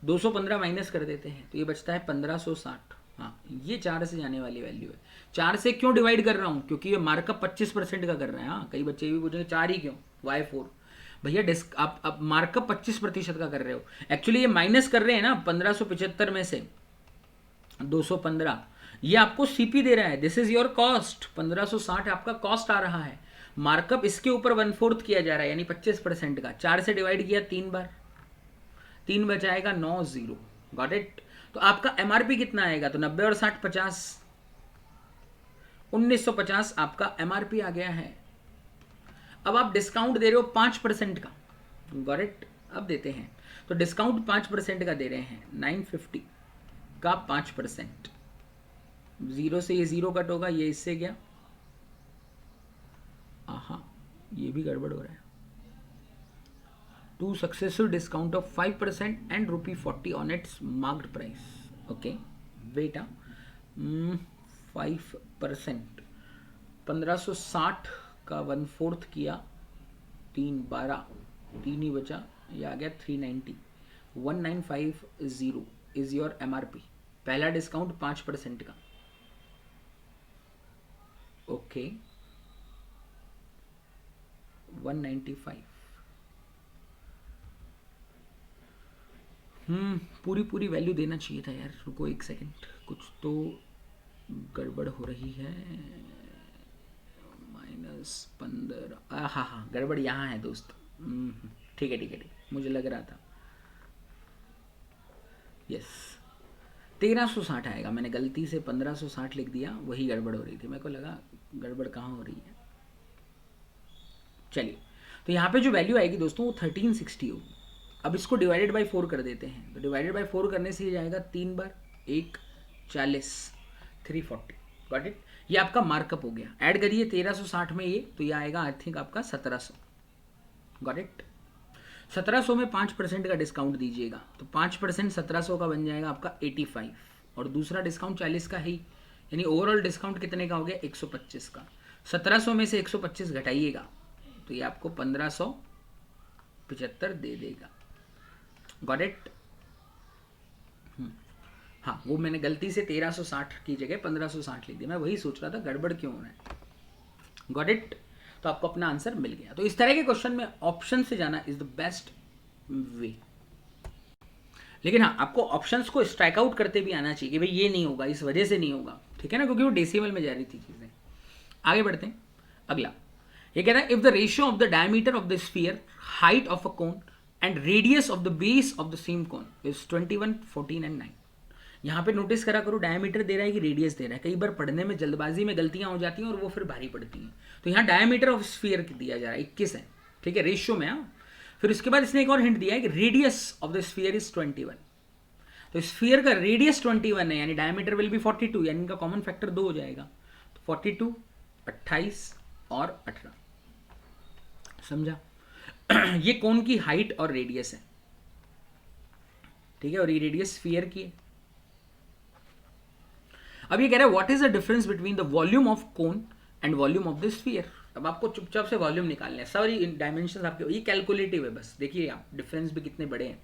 215 माइनस कर देते हैं तो ये बचता है 1560। हाँ, ये 4 से जाने वाली वैल्यू है। 4 से क्यों डिवाइड कर रहा हूँ, क्योंकि ये मार्कअप 25% का कर रहा है। हाँ, कई बच्चे भी पूछेंगे 4 ही क्यों, वाई 4? भैया आप मार्कअप 25% का कर रहे हो, एक्चुअली ये माइनस कर रहे हैं ना 1575 में से 215, ये आपको CP दे रहा है, दिस इज योर कॉस्ट। 1560 आपका कॉस्ट आ रहा है, मार्कअप इसके ऊपर 1/4 किया जा रहा है, यानी 25% का। 4 से डिवाइड किया 3 बार, 3 बचाएगा 90। Got it? तो आपका MRP कितना आएगा? तो 90 और 60 50, 1950 आपका MRP आ गया है। अब आप डिस्काउंट दे रहे हो 5% का, गॉट इट? अब देते हैं, तो डिस्काउंट 5% का दे रहे हैं, 950 का 5%, 0 से ये 0 कट होगा, ये इससे गया, हाँ ये भी गड़बड़ हो रहा है। 2 successive discount of 5% and ₹40 on its marked price. Okay, wait, 5%, 1560 का 1/4 किया, 3 12, 3 ही बचा, ये आ गया 390, 1950 इज योर MRP। पहला डिस्काउंट 5% का, ओके, 195। पूरी वैल्यू देना चाहिए था यार, रुको एक सेकंड, कुछ तो गड़बड़ हो रही है। -15, हाँ हाँ गड़बड़ यहाँ है दोस्त। ठीक है ठीक है ठीक, मुझे लग रहा था। यस 1360 आएगा, मैंने गलती से 1560 लिख दिया, वही गड़बड़ हो रही थी, मेरे को लगा गड़बड़ कहाँ हो रही है। चलिए तो यहाँ पे जो वैल्यू आएगी दोस्तों वो 1360 होगी। अब इसको डिवाइडेड बाई 4 कर देते हैं, तो डिवाइडेड बाई 4 करने से ये जाएगा 3 बार 1 40 340। गॉट इट, ये आपका मार्कअप हो गया। ऐड करिए 1360 में ये, तो ये आएगा आई थिंक आपका 1700। गॉट इट, 1700 में 5% का डिस्काउंट दीजिएगा, तो 5% 1700 का बन जाएगा आपका 85, और दूसरा डिस्काउंट 40 का ही, यानी ओवरऑल डिस्काउंट कितने का हो गया 125 का। 1700 में से 125 घटाइएगा तो ये आपको 1575 दे देगा। गॉट इट, हाँ वो मैंने गलती से 1360 की जगह 1560 लिख दिया, मैं वही सोच रहा था गड़बड़ क्यों हो रहा है। गॉट इट, तो आपको अपना आंसर मिल गया। तो इस तरह के क्वेश्चन में ऑप्शन से जाना इज द बेस्ट वे। लेकिन हाँ आपको ऑप्शंस को स्ट्राइक आउट करते भी आना चाहिए कि भाई ये नहीं होगा, इस वजह से नहीं होगा, ठीक है ना, क्योंकि वो डेसिमल में जा रही थी चीजें। आगे बढ़ते हैं, अगला ये कहता है if the ratio of the diameter of the sphere, height of a cone and radius of the base of the same cone is 21, 14 and 9। यहाँ पे नोटिस करा करो, डायमीटर दे रहा है कि रेडियस दे रहा है। कई बार पढ़ने में जल्दबाजी में गलतियां हो जाती हैं और वो फिर भारी पड़ती हैं। तो यहाँ डायमीटर ऑफ स्फीयर दिया जा रहा है 21 है, ठीक है, रेशियो में। हाँ फिर उसके बाद इसने एक और हिंट दिया है कि radius of the sphere is 21। तो स्फीयर का रेडियस 21 है, यानी डायमीटर विल बी 42, यानी इनका कॉमन फैक्टर 2 हो जाएगा। तो 42, 28 और 18, समझा। ये कोन की हाइट और रेडियस है, ठीक है, और ये रेडियस स्फीयर की है। अब ये कह रहा है what is the difference between the volume of cone and volume of the sphere. अब आपको चुपचाप से वॉल्यूम निकालना है, सारी डायमेंशन आपके, ये कैलकुलेटिव है बस। देखिए आप डिफरेंस भी कितने बड़े हैं,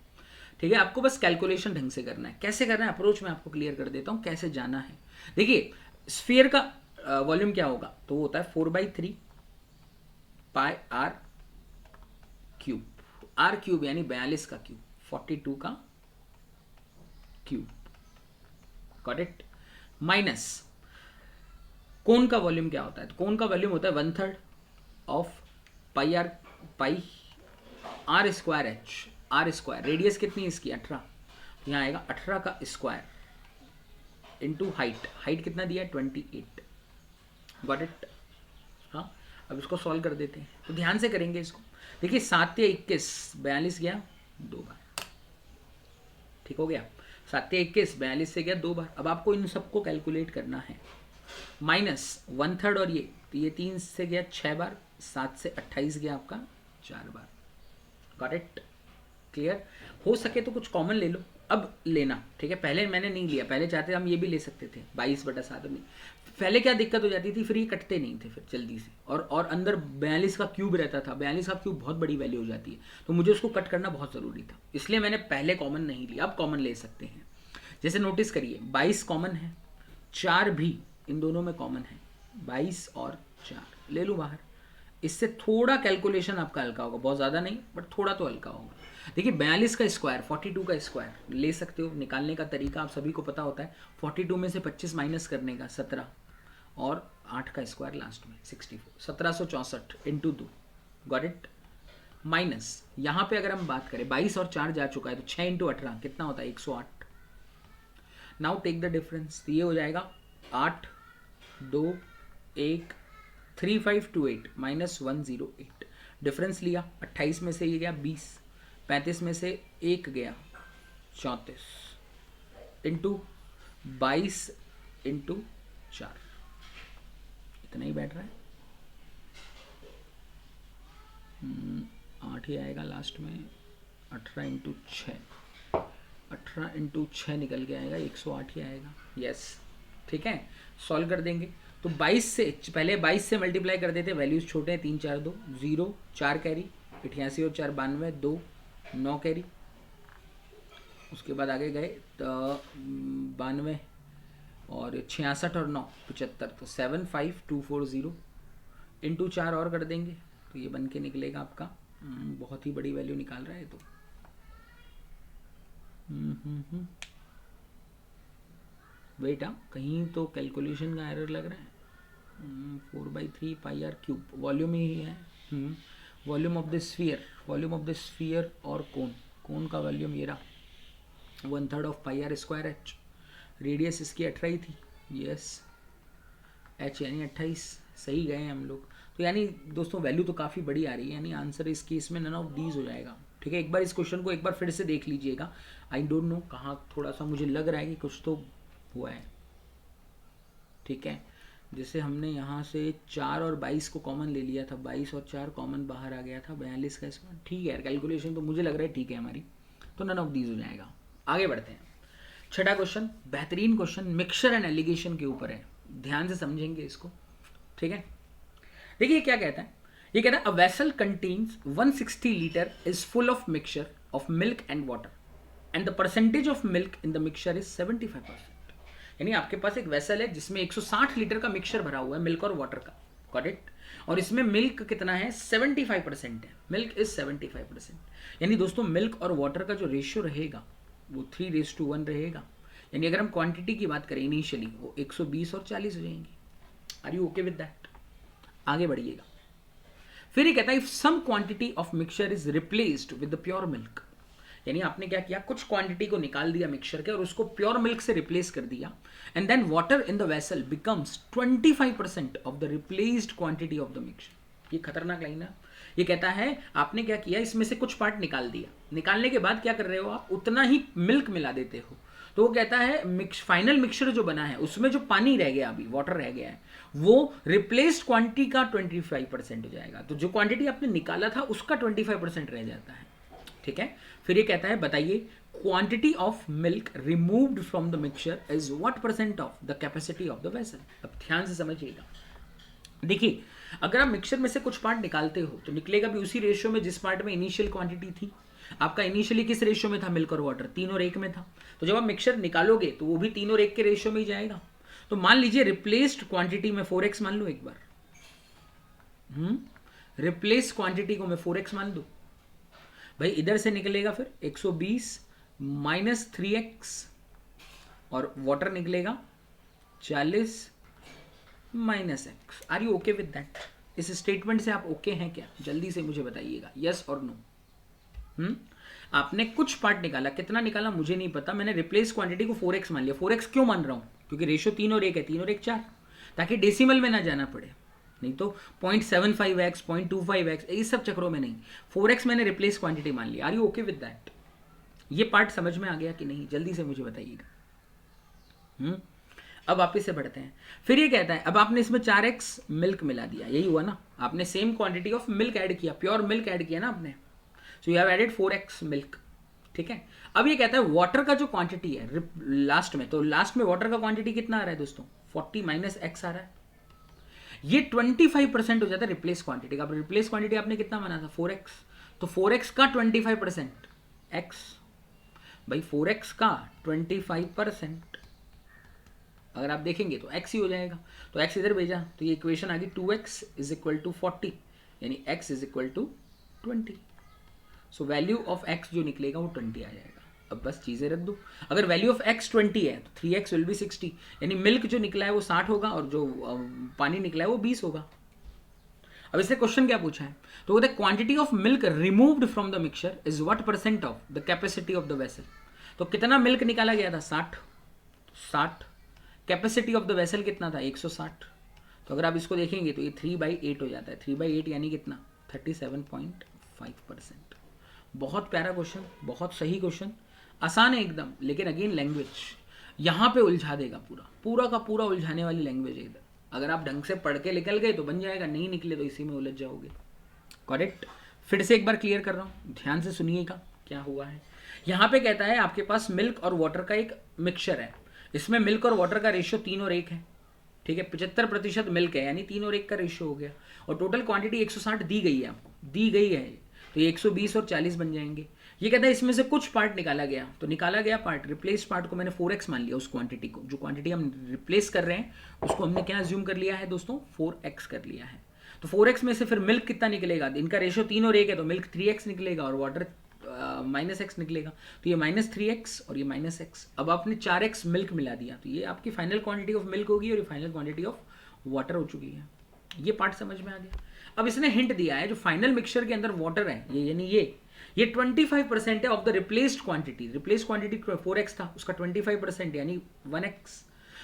ठीक है, आपको बस कैलकुलेशन ढंग से करना है। कैसे करना है अप्रोच मैं आपको क्लियर कर देता हूँ, कैसे जाना है। देखिए स्फीयर का वॉल्यूम क्या होगा, तो वो होता है 4/3 pi r cube. Are cube यानी 42 का क्यूब, 42 का क्यूब। गॉट इट, माइनस कोन का वॉल्यूम क्या होता है, तो कोन का वॉल्यूम होता है 1/3 of pi r square h, r square. Radius कितनी है इसकी 18, यहाँ आएगा 18 का स्क्वायर इंटू हाइट। हाइट कितना दिया है 28। गॉट इट, हाँ अब इसको सॉल्व कर देते हैं, तो ध्यान से करेंगे इसको। देखिए 7 या 21, 42 गया 2 बार, ठीक हो गया। 7 या 21, 42 से गया 2 बार। अब आपको इन सबको कैलकुलेट करना है। माइनस 1/3 और ये, तो ये 3 से गया 6 बार, 7 से 28 गया आपका 4 बार। Got it, clear. हो सके तो कुछ कॉमन ले लो, अब लेना, ठीक है। पहले मैंने नहीं लिया, पहले चाहते हम ये भी ले सकते थे 22/7 में। पहले क्या दिक्कत हो जाती थी, फिर ये कटते नहीं थे फिर जल्दी से, और अंदर 42 का क्यूब रहता था। 42 का क्यूब बहुत बड़ी वैल्यू हो जाती है, तो मुझे उसको कट करना बहुत ज़रूरी था, इसलिए मैंने पहले कॉमन नहीं लिया। अब कॉमन ले सकते हैं। जैसे नोटिस करिए 22 कॉमन है, 4 भी इन दोनों में कॉमन है, 22 और 4 ले लूँ बाहर। इससे थोड़ा कैलकुलेशन आपका हल्का होगा, बहुत ज़्यादा नहीं बट थोड़ा तो हल्का होगा। देखिए 42 का स्क्वायर 42 का स्क्वायर ले सकते हो, निकालने का तरीका आप सभी को पता होता है। 42 में से 25 माइनस करने का 17, और 8 का स्क्वायर लास्ट में 64, 1764 इंटू 2। गॉट इट, माइनस यहाँ पे अगर हम बात करें 22 और 4 जा चुका है, तो 6 इंटू 18 कितना होता है 108। नाउ टेक द डिफरेंस, तो ये हो जाएगा 8 2 1 3528 माइनस 108। डिफरेंस लिया, 28 में से ये गया 20, 35 में से 1 गया 34 इंटू 22 इंटू 4, इतना ही बैठ रहा है। 8 ही आएगा लास्ट में। 18 इंटू 6, 18 इंटू 6 निकल के आएगा 108 ही आएगा। यस ठीक है, सॉल्व कर देंगे। तो 22 से पहले 22 से मल्टीप्लाई कर देते, वैल्यूज छोटे हैं, 3 4 2 0, 4 कैरी 88 और 4 92, 2 9 कैरी। उसके बाद आगे गए तो 92 और 66 और 9 75, तो 75240 इंटू 4 और कर देंगे, तो ये बन के निकलेगा आपका। बहुत ही बड़ी वैल्यू निकाल रहा है तो वेट, कहीं तो कैलकुलेशन का एरर लग रहा है। 4/3 पाई आर क्यूब, वॉल्यूम ही है। Volume of the sphere, volume of the sphere और कोन, कोन का वॉल्यूम ये रहा 1/3 of pi r square h. Radius इसकी 28 थी, यस, एच यानी 28, सही गए हम लोग। तो यानी दोस्तों वैल्यू तो काफ़ी बड़ी आ रही है, यानी आंसर इस केस में नन ऑफ दीज हो जाएगा। ठीक है, एक बार इस क्वेश्चन को एक बार फिर से देख लीजिएगा। आई डोंट नो कहाँ थोड़ा सा मुझे लग रहा है कि कुछ तो हुआ है। ठीक है, जैसे हमने यहाँ से 4 और 22 को कॉमन ले लिया था, 22 और 4 कॉमन बाहर आ गया था, 42 का इसमें। ठीक है यार, कैलकुलेशन तो मुझे लग रहा है ठीक है हमारी, तो नन ऑफ दीज हो जाएगा। आगे बढ़ते हैं। छठा क्वेश्चन, बेहतरीन क्वेश्चन, मिक्सचर एंड एलिगेशन के ऊपर है, ध्यान से समझेंगे इसको। ठीक है, देखिए क्या कहता है, ये कहता है a vessel contains 160 litre is full of mixture of milk and water and the percentage of milk in the mixture is 75%। यानी आपके पास एक वेसल है जिसमें 160 लीटर का मिक्सचर भरा हुआ है मिल्क और वाटर का, गॉट इट, और इसमें मिल्क कितना है 75% है, मिल्क इज 75%। यानी दोस्तों मिल्क और वाटर का जो रेशियो रहेगा वो 3:1 रहेगा। यानी अगर हम क्वांटिटी की बात करें इनिशियली वो 120 और 40 हो जाएंगी। Are you okay with that? आगे बढ़िएगा, फिर ये कहता है if some quantity of mixture is replaced with the pure milk, यानी आपने क्या किया, कुछ क्वांटिटी को निकाल दिया मिक्सचर के और उसको प्योर मिल्क से रिप्लेस कर दिया, and then water in the vessel becomes 25% of the replaced quantity of the mixture. ये खतरनाक लाइन है। ये कहता है आपने क्या किया, इसमें से कुछ पार्ट निकाल दिया, निकालने के बाद क्या कर रहे हो आप, उतना ही मिल्क मिला देते हो। तो वो कहता है फाइनल मिक्सचर जो बना है उसमें जो पानी रह गया, अभी वाटर रह गया है, वो रिप्लेस्ड क्वांटिटी का 25% हो जाएगा। तो जो क्वांटिटी आपने निकाला था उसका 25% रह जाता है। ठीक है, फिर ये कहता है बताइए quantity of milk removed from the mixture is what percent of the capacity of the vessel. अब ध्यान से समझिएगा, देखिए अगर आप मिक्सचर में से कुछ पार्ट निकालते हो तो निकलेगा भी उसी रेशियो में जिस पार्ट में इनिशियल क्वांटिटी थी। आपका इनिशियली किस रेशियो में था, मिल्क और वाटर 3 और 1 में था। तो जब आप मिक्सचर निकालोगे तो वो भी 3 और 1 के रेशियो में ही जाएगा। तो मान लीजिए रिप्लेस्ड क्वांटिटी में 4x मान लो एक बार, रिप्लेस क्वांटिटी को मैं 4x मान दूं, भाई इधर से निकलेगा फिर 120 माइनस 3x और वाटर निकलेगा 40 minus x। Are you okay with that? इस स्टेटमेंट से आप ओके हैं क्या? जल्दी से मुझे बताइएगा, यस और नो। आपने कुछ पार्ट निकाला, कितना निकाला मुझे नहीं पता, मैंने रिप्लेस क्वांटिटी को 4x मान लिया। 4x क्यों मान रहा हूं, क्योंकि रेशियो 3 और 1 है, 3 और 1 4, ताकि डेसिमल में ना जाना पड़े, नहीं तो 0.75x 0.25x इस सब चक्रों में नहीं। 4x मैंने रिप्लेस क्वांटिटी मान लिया। Are you okay with that? ये पार्ट समझ में आ गया कि नहीं, जल्दी से मुझे बताइएगा। अब वापिस से बढ़ते हैं। फिर ये कहता है अब आपने इसमें 4x मिल्क मिला दिया, यही हुआ ना, आपने same quantity of milk add किया, प्योर मिल्क ऐड किया ना आपने, so you have added 4x milk. ठीक है, अब ये कहता है वाटर का जो क्वांटिटी है लास्ट में, तो लास्ट में वाटर का क्वांटिटी कितना आ रहा है दोस्तों, 40 माइनस x आ रहा है। ये 25% हो जाता है रिप्लेस क्वांटिटी का। अब रिप्लेस क्वांटिटी आपने कितना माना था, 4x, तो 4x का 25% x, भाई 4x का 25% अगर आप देखेंगे तो x ही हो जाएगा। तो x इधर भेजा तो ये इक्वेशन आ गई 2x इज इक्वल टू 40, यानी x is equal to 20। So value of x जो निकलेगा वो 20 आ जाएगा। अब बस चीज़ें रख दो, अगर वैल्यू ऑफ x 20 है तो 3x विल बी 60, यानी मिल्क जो निकला है वो 60 होगा और जो पानी निकला है वो 20 होगा। अब इससे क्वेश्चन क्या पूछा है, तो कहते हैं quantity of milk removed from the mixture is what percent of the capacity of the vessel. तो कितना मिल्क निकाला गया था, 60। कैपेसिटी ऑफ द वेसल कितना था, 160। तो अगर आप इसको देखेंगे तो ये 3/8 हो जाता है। 3/8 यानी कितना, 37.5%। बहुत प्यारा क्वेश्चन, बहुत सही क्वेश्चन, आसान है एकदम, लेकिन अगेन लैंग्वेज यहाँ पे उलझा देगा, पूरा का पूरा उलझाने वाली लैंग्वेज है इधर। अगर आप ढंग से पढ़ के निकल गए तो बन जाएगा, नहीं निकले तो इसी में उलझ जाओगे। करेक्ट, फिर से एक बार क्लियर कर रहा हूँ, ध्यान से सुनिएगा क्या हुआ है। यहाँ पे कहता है आपके पास मिल्क और वाटर का एक मिक्सचर है, इसमें मिल्क और वाटर का रेशियो 3 और 1 है। ठीक है, 75% मिल्क है, यानी 3 और 1 का रेशियो हो गया, और टोटल क्वांटिटी 160 दी गई है आपको, दी गई है, तो ये 120 और 40 बन जाएंगे। ये कहता है इसमें से कुछ पार्ट निकाला गया, तो निकाला गया पार्ट, रिप्लेस पार्ट को मैंने 4x मान लिया, उस क्वांटिटी को, जो क्वांटिटी हम रिप्लेस कर रहे हैं उसको हमने क्या अज्यूम कर लिया है दोस्तों, 4x कर लिया है। तो 4x में से फिर मिल्क कितना निकलेगा, इनका रेशियो 3 और 1 है, तो मिल्क 3x निकलेगा और वाटर -x निकलेगा, तो ये -3x और ये -x। अब आपने 4x मिल्क मिला दिया, तो ये आपकी फाइनल क्वांटिटी ऑफ मिल्क होगी और ये फाइनल क्वांटिटी ऑफ वाटर हो चुकी है। ये पार्ट समझ में आ गया। अब इसने हिंट दिया है जो फाइनल मिक्सचर के अंदर वाटर है ये, यानी ये 25% है of the replaced quantity. Replaced quantity 4x था, उसका 25% यानी 1x।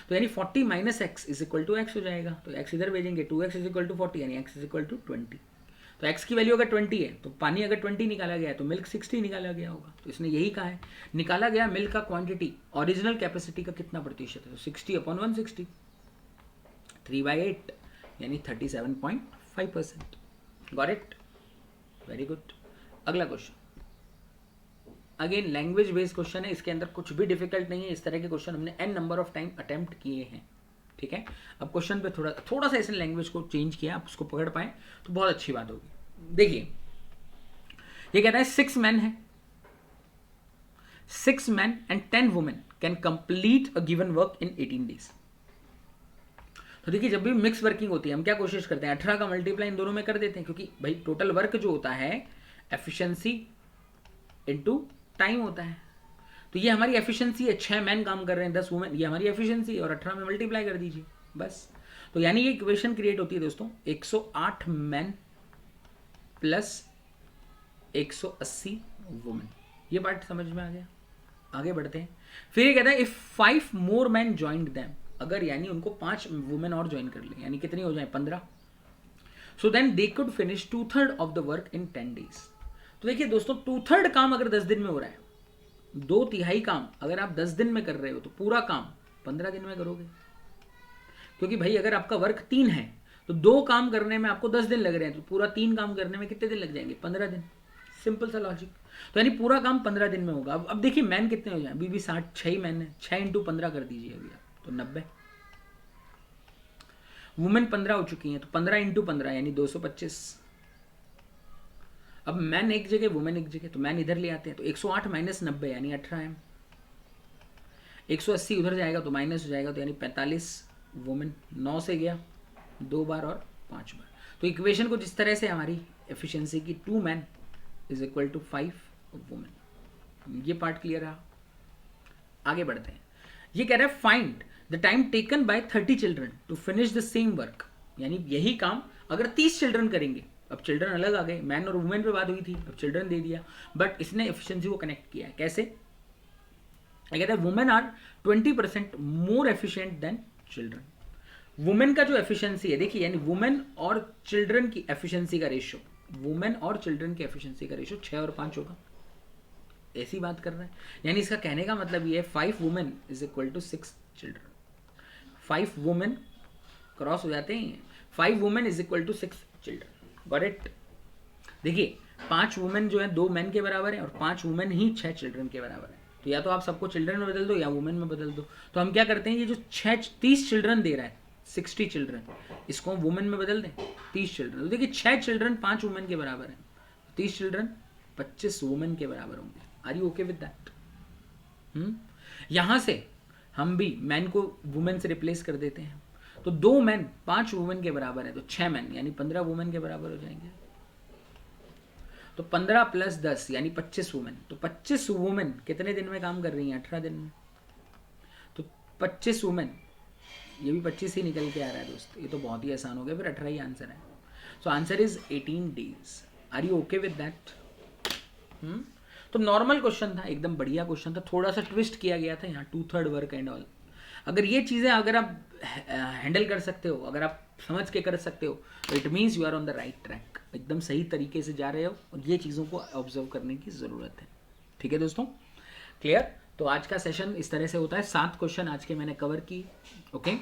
तो यानी 40 minus x is equal to x हो जाएगा। तो x इधर भेजेंगे, 2x इज इक्वल टू 40 यानी x इज इक्वल टू 20। तो x की वैल्यू अगर 20 है तो पानी अगर 20 निकाला गया है तो मिल्क 60 निकाला गया होगा। तो इसने यही कहा है निकाला गया मिल्क का क्वांटिटी ओरिजिनल कैपेसिटी का कितना प्रतिशत है। तो 60/160, 3/8 यानी 37.5%। Got it? Very good. अगला question again language based question है, इसके अंदर कुछ भी डिफिकल्ट नहीं है। इस तरह के क्वेश्चन हमने n number of time attempt किए हैं, ठीक है। अब क्वेश्चन पे थोड़ा सा इसने लैंग्वेज को चेंज किया, आप उसको पकड़ पाए तो बहुत अच्छी बात होगी। देखिए ये कहता है 6 men है, 6 men and 10 women can complete a given work in 18 days। तो देखिए जब भी मिक्स वर्किंग होती है हम क्या कोशिश करते हैं, 18 का मल्टीप्लाई इन दोनों में कर देते हैं, क्योंकि भाई टोटल वर्क जो होता है एफिशिएंसी इनटू टाइम होता है। तो ये हमारी एफिशिएंसी है, 6 मैन काम कर रहे हैं, 10 वुमेन, ये हमारी एफिशिएंसी है, और 18 में मल्टीप्लाई कर दीजिए बस। तो यानी ये इक्वेशन क्रिएट होती है दोस्तों 108 मैन प्लस 180 वुमेन। ये बात समझ में आ गया? आगे बढ़ते हैं। फिर ये कहता है if 5 more man joined them, अगर यानी उनको 5 वुमेन और ज्वाइन कर ले, यानी कितनी हो जाए 15, so then they could finish 2/3 of the work in 10 days। तो देखिए दोस्तों 2/3 काम अगर 10 दिन में हो रहा है, 2/3 काम अगर आप 10 दिन में कर रहे हो तो पूरा काम 15 दिन में करोगे। क्योंकि भाई अगर आपका वर्क 3 है तो 2 काम करने में आपको 10 दिन लग रहे हैं, तो पूरा 3 काम करने में कितने दिन लग जाएंगे? 15 दिन। सिंपल सा लॉजिक। तो यानी पूरा काम 15 दिन में होगा। अब देखिए मैन कितने हो जाए, अभी भी 60, 6 मैन है, 6 × 15 कर दीजिए अभी आप, तो 90। वुमेन 15 हो चुकी हैं, तो 15 × 15 यानी 225। अब मैन एक जगह वुमेन एक जगह, तो मैन इधर ले आते हैं, तो 108 माइनस 90 यानी 18 है। 180 उधर जाएगा तो माइनस हो जाएगा, तो यानी 45 वुमेन। 9 से गया 2 बार और 5 बार। तो इक्वेशन को जिस तरह से हमारी एफिशिएंसी की 2 man is equal to 5 women. ये पार्ट क्लियर रहा। आगे बढ़ते हैं। ये कह रहा है find the time taken by 30 children to finish the same work. यानी यही काम अगर 30 चिल्ड्रन करेंगे, अब चिल्ड्रन अलग आ गए, मैन और वुमेन पे बात हुई थी, अब चिल्ड्रन दे दिया, बट इसने एफिशिएंसी को कनेक्ट किया है। कैसे? कहता है women are 20% more efficient than children. Women का जो एफिशिएंसी है, देखिए यानी वुमेन और चिल्ड्रन की एफिशिएंसी का रेशियो, वुमेन और चिल्ड्रन की एफिशिएंसी का रेशियो 6 और 5 होगा। ऐसी बात कर रहा है, यानी इसका कहने का मतलब ये है 5 women is equal to 6 children. 5 women cross हो जाते हैं, 5 women is equal to 6 children. Got it? देखिए 5 वुमेन जो है 2 मैन के बराबर है, और 5 वुमेन ही 6 चिल्ड्रन के बराबर है। तो या तो आप सबको चिल्ड्रन में बदल दो या वुमेन में बदल दो। तो हम क्या करते हैं, ये जो 30 चिल्ड्रन दे रहा है, 60 चिल्ड्रन, इसको हम वुमेन में बदल दें 30 चिल्ड्रन। तो देखिए 6 चिल्ड्रन 5 वुमेन के बराबर है, 30 चिल्ड्रन 25 वुमेन के बराबर होंगे। Are you okay with that? यहां से हम भी मैन को वुमेन से रिप्लेस कर देते हैं, तो 2 मैन 5 वुमेन के बराबर है, तो 6 मैन यानी 15 वुमेन के बराबर हो जाएंगे। तो 15 + 10 यानी 25 वुमेन। तो 25 वुमेन कितने दिन में काम कर रही हैं? 18 दिन में। तो 25 वुमेन, ये भी 25 ही निकल के आ रहा है दोस्त, ये तो बहुत ही आसान हो गया, फिर 18 ही आंसर है। So answer is 18 days। Are you okay with that? तो नॉर्मल क्वेश्चन था, एकदम बढ़िया क्वेश्चन था, थोड़ा सा ट्विस्ट किया गया था यहाँ, 2/3 वर्क एंड ऑल। अगर ये चीज़ें अगर आप हैंडल कर सकते हो, अगर आप समझ के कर सकते हो, तो it means you are on the right track, एकदम सही तरीके से जा रहे हो, और ये चीज़ों को ऑब्जर्व करने की ज़रूरत है। ठीक है दोस्तों, क्लियर? तो आज का सेशन इस तरह से होता है, 7 क्वेश्चन आज के मैंने कवर किए। ओके,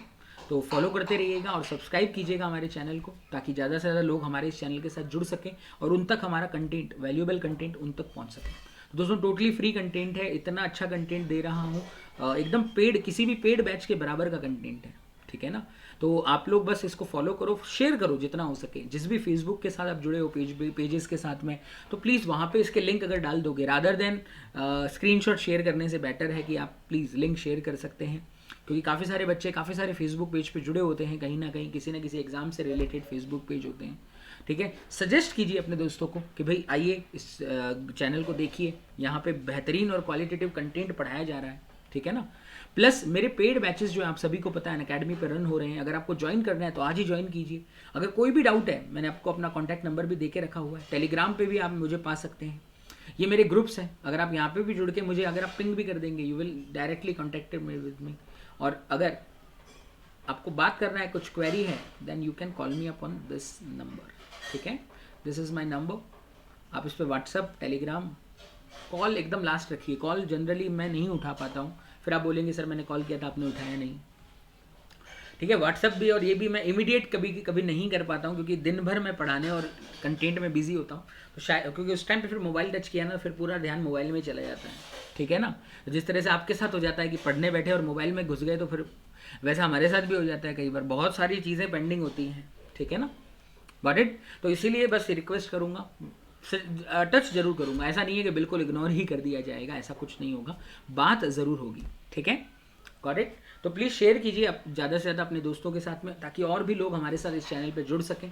तो फॉलो करते रहिएगा और सब्सक्राइब कीजिएगा हमारे चैनल को, ताकि ज़्यादा से ज़्यादा लोग हमारे इस चैनल के साथ जुड़ सकें और उन तक हमारा कंटेंट, वैल्यूएबल कंटेंट उन तक पहुंच सके। तो दोस्तों टोटली फ्री कंटेंट है, इतना अच्छा कंटेंट दे रहा हूँ, एकदम पेड, किसी भी पेड बैच के बराबर का कंटेंट है, ठीक है ना। तो आप लोग बस इसको फॉलो करो, शेयर करो जितना हो सके। जिस भी फेसबुक के साथ आप जुड़े हो, पेजेस के साथ में, तो प्लीज़ वहाँ पे इसके लिंक अगर डाल दोगे, रादर देन स्क्रीनशॉट शेयर करने से बेटर है कि आप प्लीज़ लिंक शेयर कर सकते हैं, क्योंकि काफ़ी सारे बच्चे काफ़ी सारे फेसबुक पेज पे जुड़े होते हैं, कहीं ना कहीं किसी न किसी एग्जाम से रिलेटेड फेसबुक पेज होते हैं। ठीक है, सजेस्ट कीजिए अपने दोस्तों को कि भाई आइए इस चैनल को देखिए, यहाँ पे बेहतरीन और क्वालिटेटिव कंटेंट पढ़ाया जा रहा है, ठीक है ना। प्लस मेरे पेड बैचेस जो आप सभी को पता है अनअकैडमी पे रन हो रहे हैं, अगर आपको ज्वाइन करना है तो आज ही ज्वाइन कीजिए। अगर कोई भी डाउट है, मैंने आपको अपना कॉन्टैक्ट नंबर भी दे के रखा हुआ है, टेलीग्राम पे भी आप मुझे पा सकते हैं। ये मेरे ग्रुप्स हैं, अगर आप यहाँ पे भी जुड़ के मुझे अगर आप पिंग भी कर देंगे, you will directly contact me with me. और अगर आपको बात करना है, कुछ क्वेरी है, then you can call me up on this number, ठीक है। This is my number. आप इस पर व्हाट्सअप, टेलीग्राम, कॉल एकदम लास्ट रखिए। कॉल जनरली मैं नहीं उठा पाता हूँ, फिर आप बोलेंगे सर मैंने कॉल किया था आपने उठाया नहीं, ठीक है। व्हाट्सअप भी और ये भी मैं इमीडिएट कभी कभी नहीं कर पाता हूँ, क्योंकि दिन भर मैं पढ़ाने और कंटेंट में बिजी होता हूँ, तो शायद क्योंकि उस टाइम पे फिर मोबाइल टच किया ना, फिर पूरा ध्यान मोबाइल में चला जाता है, ठीक है ना। जिस तरह से आपके साथ हो जाता है कि पढ़ने बैठे और मोबाइल में घुस गए, तो फिर वैसा हमारे साथ भी हो जाता है कई बार, बहुत सारी चीज़ें पेंडिंग होती हैं, ठीक है ना। Got it. तो इसीलिए बस रिक्वेस्ट करूँगा, टच जरूर करूँगा, ऐसा नहीं है कि बिल्कुल इग्नोर ही कर दिया जाएगा, ऐसा कुछ नहीं होगा, बात ज़रूर होगी, ठीक है। Got it. तो प्लीज़ शेयर कीजिए आप ज़्यादा से ज़्यादा अपने दोस्तों के साथ में, ताकि और भी लोग हमारे साथ इस चैनल पे जुड़ सकें।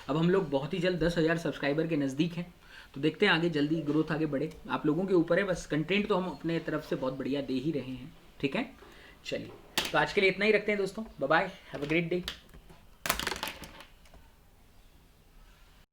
अब हम लोग बहुत ही जल्द 10,000 सब्सक्राइबर के नज़दीक हैं, तो देखते हैं आगे जल्दी ग्रोथ आगे बढ़े, आप लोगों के ऊपर है, बस कंटेंट तो हम अपने तरफ से बहुत बढ़िया दे ही रहे हैं, ठीक है। चलिए, तो आज के लिए इतना ही रखते हैं दोस्तों, bye bye, have a great day.